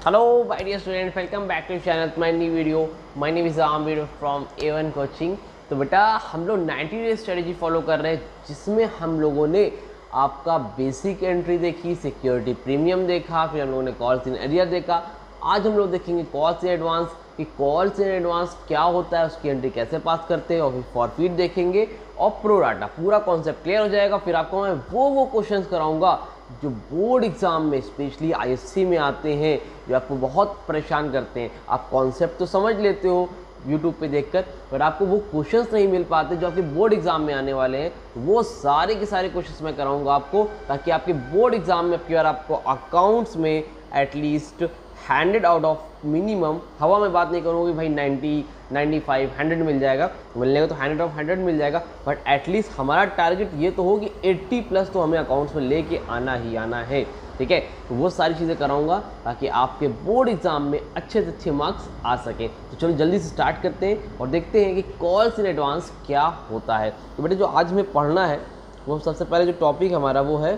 Hello, my dear students, welcome back to channel my new video. My name is Amir from A1 Coaching. तो बेटा हम लोग 90 days strategy follow कर रहे हैं, जिसमें हम लोगों ने आपका बेसिक एंट्री देखी, सिक्योरिटी प्रीमियम देखा, फिर हम लोगों ने कॉल्स इन एरियर देखा। आज हम लोग देखेंगे कॉल्स इन एडवांस कि कॉल्स इन एडवांस क्या होता है, उसकी एंट्री कैसे पास करते हैं, और फिर फॉरफीट देखेंगे और प्रो डाटा। पूरा कॉन्सेप्ट क्लियर हो जाएगा। फिर आपको मैं वो क्वेश्चंस कराऊंगा जो बोर्ड एग्जाम में स्पेशली आईएससी में आते हैं, जो आपको बहुत परेशान करते हैं। आप कॉन्सेप्ट तो समझ लेते हो यूट्यूब पे देखकर, पर आपको वो क्वेश्चंस नहीं मिल पाते जो आपके बोर्ड एग्जाम में आने वाले हैं। वो सारे के सारे क्वेश्चंस मैं कराऊंगा आपको, ताकि आपके बोर्ड एग्जाम में अगर आपको अकाउंट्स में एटलीस्ट 100 आउट ऑफ मिनिमम, हवा में बात नहीं करूँगी भाई 90, 95, 100 मिल जाएगा, मिलने का तो 100 ऑफ 100 मिल जाएगा, बट एटलीस्ट हमारा टारगेट ये तो हो कि 80 प्लस तो हमें अकाउंट्स में लेके आना ही आना है। ठीक है, तो वो सारी चीज़ें कराऊंगा ताकि आपके बोर्ड एग्जाम में अच्छे से अच्छे मार्क्स आ सके। तो चलो जल्दी से स्टार्ट करते हैं और देखते हैं कि कॉल्स इन एडवांस क्या होता है। तो बेटे जो आज हमें पढ़ना है, वो सबसे पहले जो टॉपिक हमारा वो है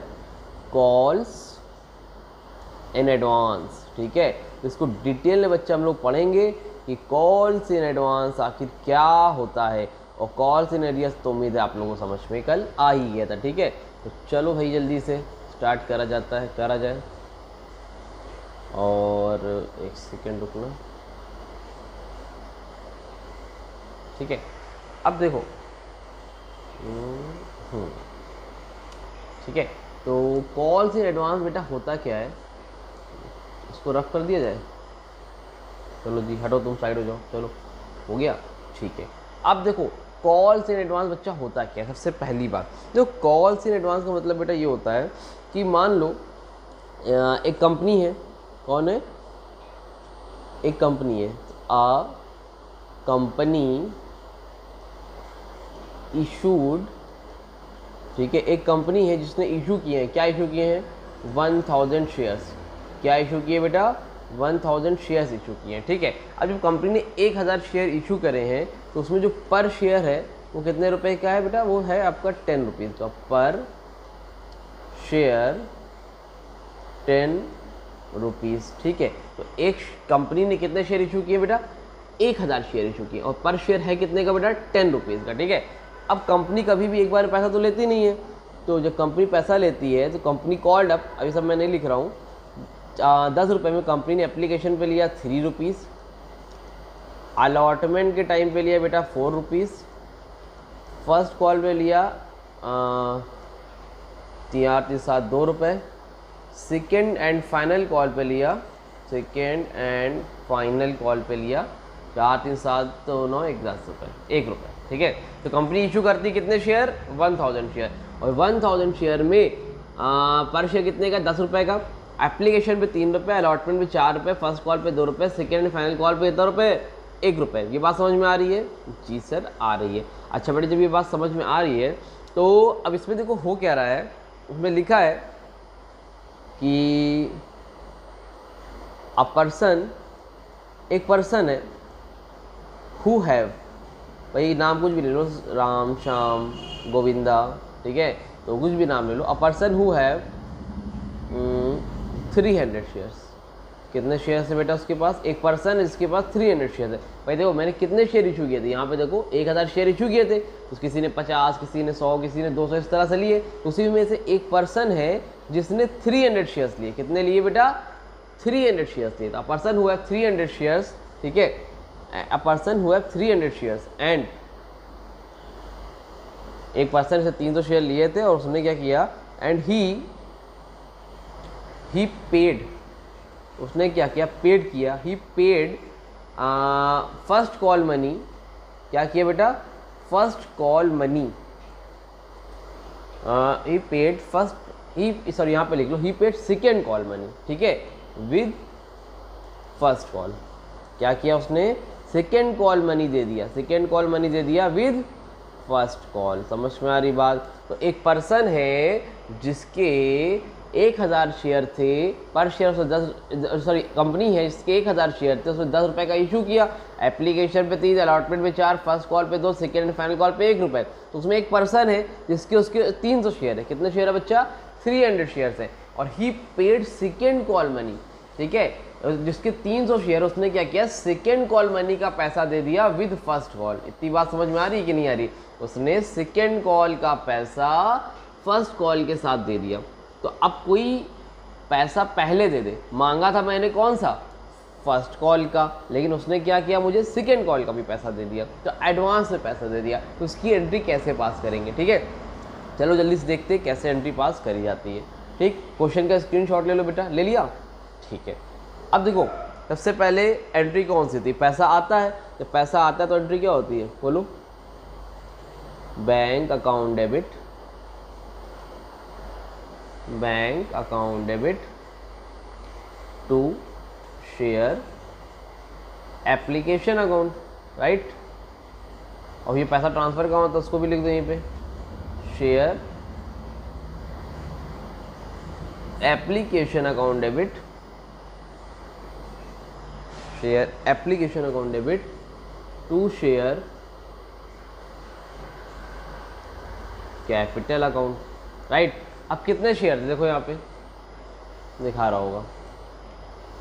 कॉल्स इन एडवांस। ठीक है, तो इसको डिटेल में बच्चे हम लोग पढ़ेंगे कि कॉल्स इन एडवांस आखिर क्या होता है, और कॉल्स इन एरियर्स तो उम्मीद है आप लोगों को समझ में कल आ ही गया था। ठीक है, तो चलो भाई जल्दी से स्टार्ट करा जाए। और एक सेकेंड रुकना। ठीक है, अब देखो ठीक है, तो कॉल्स इन एडवांस बेटा होता क्या है, इसको रफ कर दिया जाए। चलो जी हटो, तुम साइड हो जाओ। चलो हो गया, ठीक है। अब देखो कॉल्स इन एडवांस बच्चा होता क्या है। सबसे पहली बात जो कॉल्स इन एडवांस का मतलब बेटा ये होता है कि मान लो एक कंपनी है। कौन है? एक कंपनी है। आ कंपनी इशूड, ठीक है, एक कंपनी है जिसने इशू किए हैं। क्या इशू किए हैं? 1000 शेयर्स। क्या इशू किए बेटा? 1000 शेयर्स इशू किए हैं। ठीक है, अब जब कंपनी ने 1000 शेयर इशू करे हैं, तो उसमें जो पर शेयर है वो कितने रुपए का है बेटा? वो है आपका 10 रुपीज़ का पर शेयर, 10 रुपीज़। ठीक है, तो एक कंपनी ने कितने शेयर इशू किए बेटा? 1000 शेयर इशू किए, और पर शेयर है कितने का बेटा? 10 रुपीज़ का। ठीक है, अब कंपनी कभी भी एक बार पैसा तो लेती नहीं है, तो जब कंपनी पैसा लेती है तो कंपनी कॉल्ड अप, अभी सब मैं नहीं लिख रहा हूँ, 10 रुपये में कंपनी ने एप्लीकेशन पे लिया 3 रुपीज़, अलॉटमेंट के टाइम पे लिया बेटा 4 रुपीज़, फर्स्ट कॉल पे लिया 2 रुपये, सेकेंड एंड फाइनल कॉल पे लिया 4, 3, 7, 2, 9, 10 रुपये, 1 रुपये। ठीक है, तो कंपनी इशू करती कितने शेयर? 1000 शेयर, और 1000 शेयर में पर शेयर कितने का? 10 रुपये का। एप्लीकेशन पे 3 रुपये, अलॉटमेंट पे 4 रुपये, फर्स्ट कॉल पे 2 रुपये, सेकेंड एंड फाइनल कॉल पे कितना रुपये? 1 रुपये। ये बात समझ में आ रही है? जी सर आ रही है। अच्छा बेटे, जब ये बात समझ में आ रही है तो अब इसमें देखो हो क्या रहा है। उसमें लिखा है कि अ पर्सन, एक पर्सन है, हु हैव, भाई नाम कुछ भी ले लो, राम, श्याम, गोविंदा, ठीक है, तो कुछ भी नाम ले लो। A person who have 300 shares. कितने शेयर्स है बेटा उसके पास? एक पर्सन इसके पास 300 शेयर है। भाई देखो मैंने कितने शेयर इशू किए थे, यहाँ पे देखो 1000 शेयर इशू किए थे, तो किसी ने 50, किसी ने 100, किसी ने 200, इस तरह से लिए। तो उसी में से एक पर्सन है जिसने 300 शेयर्स लिए। कितने लिए बेटा? 300 शेयर्स लिए। तो पर्सन हुआ 300 शेयर्स। ठीक है, अ पर्सन हुआ 300 शेयर्स, एंड एक पर्सन से 300 शेयर लिए थे, और उसने क्या किया? एंड ही पेड, उसने क्या किया? पेड किया। He paid first call money. क्या किया बेटा? First call money. He paid first, he sorry यहाँ पे लिख लो, he paid second call money. ठीक है, विद फर्स्ट कॉल। क्या किया उसने? सेकेंड कॉल मनी दे दिया। सेकेंड कॉल मनी दे दिया विद फर्स्ट कॉल। समझ में आ रही बात? तो एक पर्सन है जिसके 1000 शेयर थे, पर शेयर उसने 10, सॉरी कंपनी है जिसके 1000 शेयर थे, उसने 10 रुपये का इशू किया। एप्लीकेशन पे 3, अलॉटमेंट पे 4, फर्स्ट कॉल पे 2, सेकेंड एंड फाइनल कॉल पे 1 रुपये। तो उसमें एक पर्सन है जिसके उसके 300 शेयर है। कितने शेयर है बच्चा? 300 शेयर्स है, और ही पेड सेकेंड कॉल मनी। ठीक है, जिसके 300 शेयर उसने क्या किया, सेकेंड कॉल मनी का पैसा दे दिया विद फर्स्ट कॉल। इतनी बात समझ में आ रही है कि नहीं आ रही? उसने सेकेंड कॉल का पैसा फर्स्ट कॉल के साथ दे दिया। तो अब कोई पैसा पहले दे दे, मांगा था मैंने कौन सा, फर्स्ट कॉल का, लेकिन उसने क्या किया, मुझे सेकेंड कॉल का भी पैसा दे दिया, तो एडवांस में पैसा दे दिया। तो उसकी एंट्री कैसे पास करेंगे? ठीक है, चलो जल्दी से देखते हैं कैसे एंट्री पास करी जाती है। ठीक, क्वेश्चन का स्क्रीनशॉट ले लो बेटा, ले लिया? ठीक है, अब देखो सबसे पहले एंट्री कौन सी थी, पैसा आता है। जब पैसा आता है तो एंट्री क्या होती है, बोलो? Bank account debit, bank account debit to share application account, right. और ये पैसा ट्रांसफर का होता है, उसको भी लिख दो यहीं पे, share application account debit, share application account debit to share capital account, right. अब कितने शेयर थे, देखो यहाँ पे दिखा रहा होगा,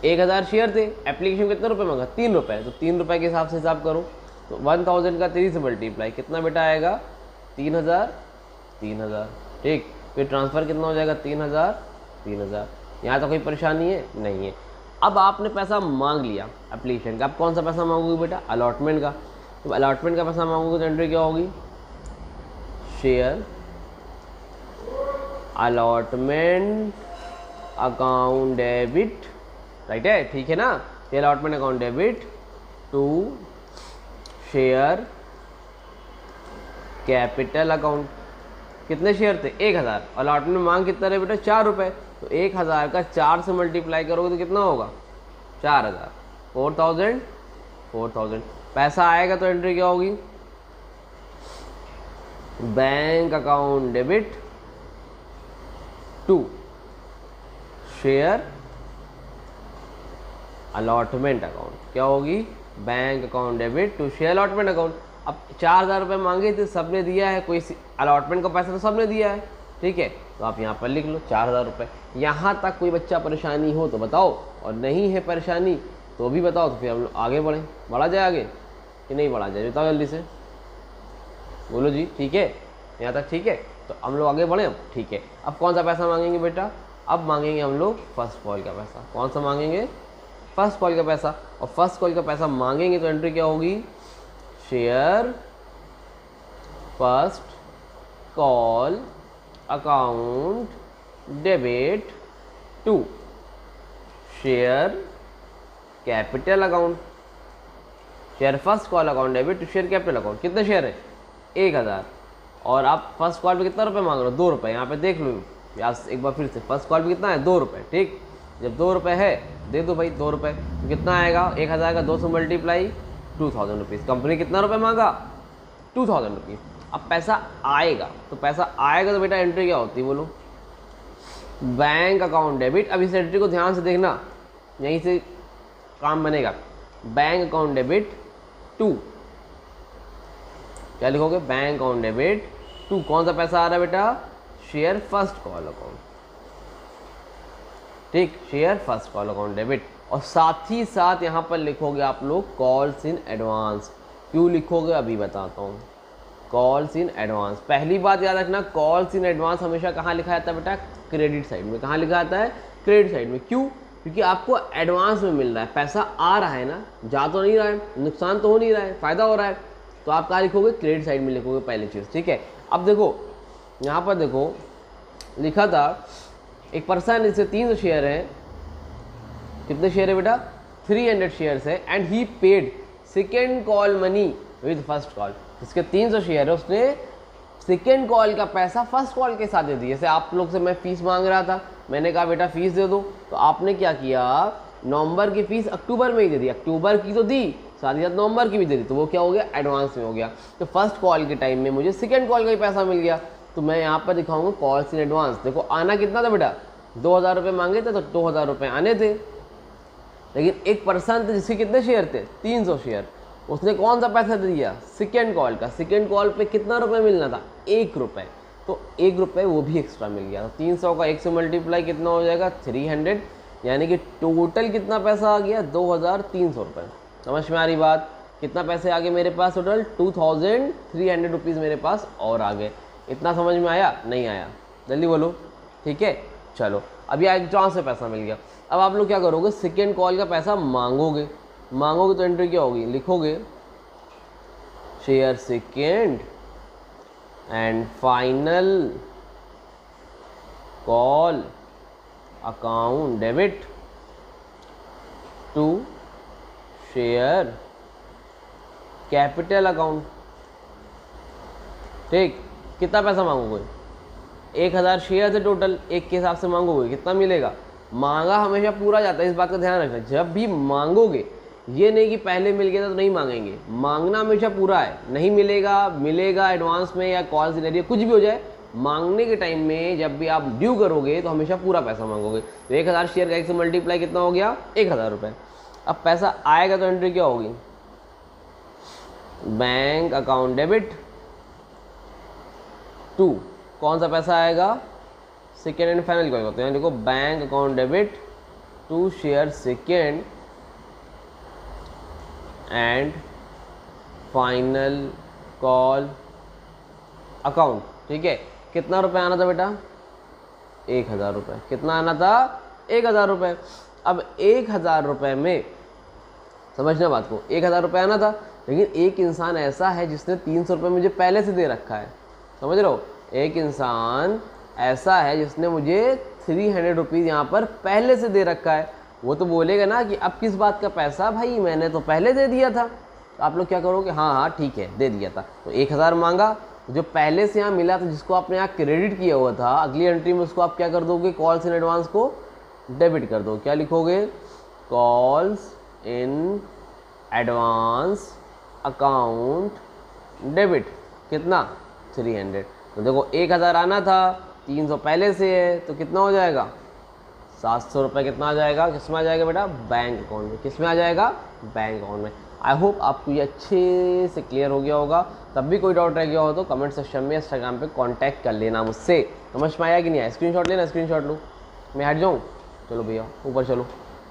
1000 शेयर थे। एप्लीकेशन कितने रुपए मांगा, 3 रुपये, तो 3 रुपये के हिसाब से हिसाब करो, तो 1000 का 3 से मल्टीप्लाई कितना बेटा आएगा, 3000, 3000, ठीक। फिर ट्रांसफ़र कितना हो जाएगा, 3000, 3000। यहाँ तो कोई परेशानी है नहीं है। अब आपने पैसा मांग लिया एप्लीकेशन का, अब कौन सा पैसा मांगोगे बेटा, अलॉटमेंट का। तो अलॉटमेंट का पैसा मांगोगे तो एंट्री क्या होगी, share allotment account debit, right है, ठीक है ना। ये allotment account debit to share capital account. कितने शेयर थे, 1000। अलॉटमेंट मांग कितना रहे बेटा, 4 रुपये, तो 1000 का 4 से मल्टीप्लाई करोगे तो कितना होगा, 4000, 4000, 4000। पैसा आएगा तो एंट्री क्या होगी, bank account debit to share allotment account. क्या होगी, bank account debit to share allotment account. अब 4000 रुपये मांगे थे, सबने दिया है, कोई अलॉटमेंट का पैसा तो सबने दिया है, ठीक है। तो आप यहाँ पर लिख लो 4000 रुपये। यहाँ तक कोई बच्चा परेशानी हो तो बताओ, और नहीं है परेशानी तो भी बताओ, तो फिर हम लोग आगे बढ़ें। बढ़ा जाए आगे कि नहीं बढ़ा जाए, बताओ जल्दी से, बोलो जी, ठीक है, यहाँ तक ठीक है। तो हम लोग आगे बढ़ें अब, ठीक है। अब कौन सा पैसा मांगेंगे बेटा, अब मांगेंगे हम लोग फर्स्ट कॉल का पैसा। कौन सा मांगेंगे, फर्स्ट कॉल का पैसा। और फर्स्ट कॉल का पैसा मांगेंगे तो एंट्री क्या होगी, share first call account debit to share capital account. Share first call account debit to share capital account. कितने शेयर है, 1000। और आप फर्स्ट कॉल पे कितना रुपये मांग रहे हो, 2 रुपये। यहाँ पे देख लो यार एक बार फिर से, फर्स्ट कॉल पे कितना है, 2 रुपये, ठीक। जब 2 रुपये है दे दो भाई 2 रुपये, तो कितना आएगा, 1000 का 200 मल्टीप्लाई 2000 रुपीज़। कंपनी कितना रुपये मांगा, 2000 रुपीज़। अब पैसा आएगा, तो पैसा आएगा तो बेटा एंट्री क्या होती है, बोलो, बैंक अकाउंट डेबिट। अब इस एंट्री को ध्यान से देखना, यहीं से काम बनेगा। बैंक अकाउंट डेबिट टू, क्या लिखोगे, बैंक अकाउंट डेबिट टू, कौन सा पैसा आ रहा है बेटा, शेयर फर्स्ट कॉल अकाउंट, ठीक, share first call account debit. और साथ ही साथ यहाँ पर लिखोगे आप लोग कॉल्स इन एडवांस। क्यों लिखोगे अभी बताता हूँ, कॉल्स इन एडवांस। पहली बात याद रखना, कॉल्स इन एडवांस हमेशा कहाँ लिखा जाता है बेटा, क्रेडिट साइड में। कहाँ लिखा जाता है, क्रेडिट साइड में। क्यों, क्योंकि आपको एडवांस में मिल रहा है, पैसा आ रहा है ना, जा तो नहीं रहा है, नुकसान तो हो नहीं रहा है, फायदा हो रहा है। तो आप कहाँ लिखोगे, क्रेडिट साइड में लिखोगे पहली चीज़, ठीक है। अब देखो यहाँ पर देखो लिखा था, एक पर्सन, इससे 300 शेयर हैं। कितने शेयर है बेटा, 300 शेयर्स है। And he paid second call money with first call. इसके 300 शेयर है, उसने सेकेंड कॉल का पैसा फर्स्ट कॉल के साथ दे दिया। जैसे आप लोग से मैं फीस मांग रहा था, मैंने कहा बेटा फीस दे दो, तो आपने क्या किया, नवंबर की फीस अक्टूबर में ही दे दी। अक्टूबर की तो दी, साथ ही साथ नवंबर की भी दे दी, तो वो क्या हो गया, एडवांस में हो गया। तो फर्स्ट कॉल के टाइम में मुझे सेकेंड कॉल का ही पैसा मिल गया। तो मैं यहाँ पर दिखाऊंगा कॉल्स इन एडवांस। देखो आना कितना था बेटा, 2000 रुपये मांगे थे, तो 2000 रुपये आने थे। लेकिन एक पर्सन थे जिसके कितने शेयर थे, 300 शेयर, उसने कौन सा पैसा दे दिया, सेकेंड कॉल का। सेकेंड कॉल पे कितना रुपये मिलना था, 1 रुपये, तो 1 रुपये वो भी एक्स्ट्रा मिल गया। तो 300 का 1 से मल्टीप्लाई कितना हो जाएगा, 300, यानी कि टोटल कितना पैसा आ गया 2300 रुपये। समझ में आ रही बात? कितना पैसे आ गए मेरे पास टोटल 2300 रुपीज़ मेरे पास और आ गए। इतना समझ में आया? नहीं आया? जल्दी बोलो। ठीक है, चलो अभी एडवांस से पैसा मिल गया। अब आप लोग क्या करोगे, सेकेंड कॉल का पैसा मांगोगे। मांगोगे तो एंट्री क्या होगी, लिखोगे share second and final call account debit to share capital account. ठीक, कितना पैसा मांगोगे, 1000 शेयर है टोटल, एक के हिसाब से मांगोगे, कितना मिलेगा? मांगा हमेशा पूरा जाता है, इस बात का ध्यान रखना। जब भी मांगोगे ये नहीं कि पहले मिल गया तो नहीं मांगेंगे, मांगना हमेशा पूरा है। नहीं मिलेगा, मिलेगा एडवांस में या कॉल सिलेरी कुछ भी हो जाए, मांगने के टाइम में जब भी आप ड्यू करोगे तो हमेशा पूरा पैसा मांगोगे। तो 1000 शेयर का 1 से मल्टीप्लाई कितना हो गया, 1000 रुपये। अब पैसा आएगा तो एंट्री क्या होगी, बैंक अकाउंट डेबिट टू, कौन सा पैसा आएगा, सेकेंड एंड फाइनल कॉल होते हैं। देखो bank account debit to share second and final call account. ठीक है, कितना रुपए आना था बेटा, 1000 रुपये। कितना आना था, 1000 रुपये। अब 1000 रुपये में समझना बात को, 1000 रुपये आना था, लेकिन एक इंसान ऐसा है जिसने 300 रुपये मुझे पहले से दे रखा है। समझ रहे हो, एक इंसान ऐसा है जिसने मुझे 300 रुपीज़ यहाँ पर पहले से दे रखा है। वो तो बोलेगा ना कि अब किस बात का पैसा, भाई मैंने तो पहले दे दिया था। तो आप लोग क्या करोगे, हाँ हाँ ठीक है दे दिया था। तो 1000 मांगा, जो पहले से यहाँ मिला था, जिसको आपने यहाँ क्रेडिट किया हुआ था, अगली एंट्री में उसको आप क्या कर दोगे, कॉल्स इन एडवांस को डेबिट कर दो। क्या लिखोगे, calls in advance account debit, कितना 300। तो देखो 1000 आना था, 300 पहले से है, तो कितना हो जाएगा 700 रुपये। कितना आ जाएगा, किस में आ जाएगा बेटा, बैंक अकाउंट में। किस में आ जाएगा, बैंक अकाउंट में। आई होप आपको ये अच्छे से क्लियर हो गया होगा। तब भी कोई डाउट रह गया हो तो कमेंट सेक्शन में इंस्टाग्राम पे कांटेक्ट कर लेना मुझसे। समझ में आया कि नहीं आया, स्क्रीनशॉट लेना, स्क्रीनशॉट लो। मैं हट जाऊँ, चलो भैया ऊपर चलो,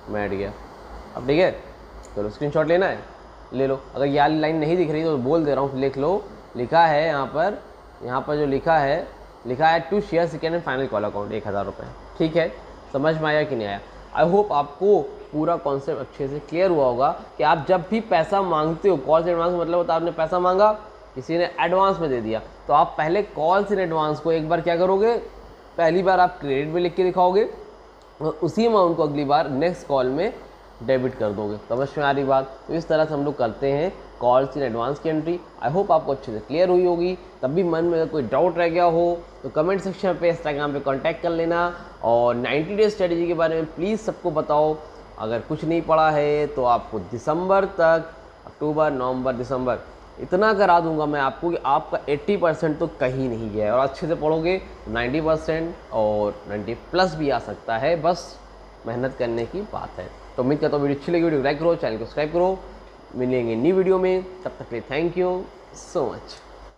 मैं हट गया। अब ठीक है, चलो स्क्रीनशॉट लेना है ले लो। अगर ये वाली लाइन नहीं दिख रही तो बोल दे रहा हूँ, लिख लो। लिखा है यहाँ पर जो लिखा है to share second and final call account 1000 रुपये। ठीक है, समझ में आया कि नहीं आया? आई होप आपको पूरा कॉन्सेप्ट अच्छे से क्लियर हुआ होगा कि आप जब भी पैसा मांगते हो, कॉल्स इन एडवांस मतलब होता है आपने पैसा मांगा, किसी ने एडवांस में दे दिया, तो आप पहले कॉल्स इन एडवांस को एक बार क्या करोगे, पहली बार आप क्रेडिट में लिख के दिखाओगे और उसी अमाउंट को अगली बार नेक्स्ट कॉल में डेबिट कर दोगे। समझ में आ रही बात? तो इस तरह से हम लोग करते हैं कॉल्स इन एडवांस की एंट्री। आई होप आपको अच्छे से क्लियर हुई होगी। तब भी मन में अगर कोई डाउट रह गया हो तो कमेंट सेक्शन पे, इंस्टाग्राम पे कांटेक्ट कर लेना। और 90 डेज स्ट्रेटजी के बारे में प्लीज़ सबको बताओ। अगर कुछ नहीं पढ़ा है तो आपको दिसंबर तक, अक्टूबर नवंबर दिसंबर, इतना करा दूंगा मैं आपको कि आपका 80% तो कहीं नहीं गया है। और अच्छे से पढ़ोगे 90% और 90+ भी आ सकता है, बस मेहनत करने की बात है। तो उम्मीद करता हूँ वीडियो अच्छी लगी, वीडियो लाइक करो, चैनल को सब्सक्राइब करो। मिलेंगे नई वीडियो में, तब तक के लिए थैंक यू सो मच।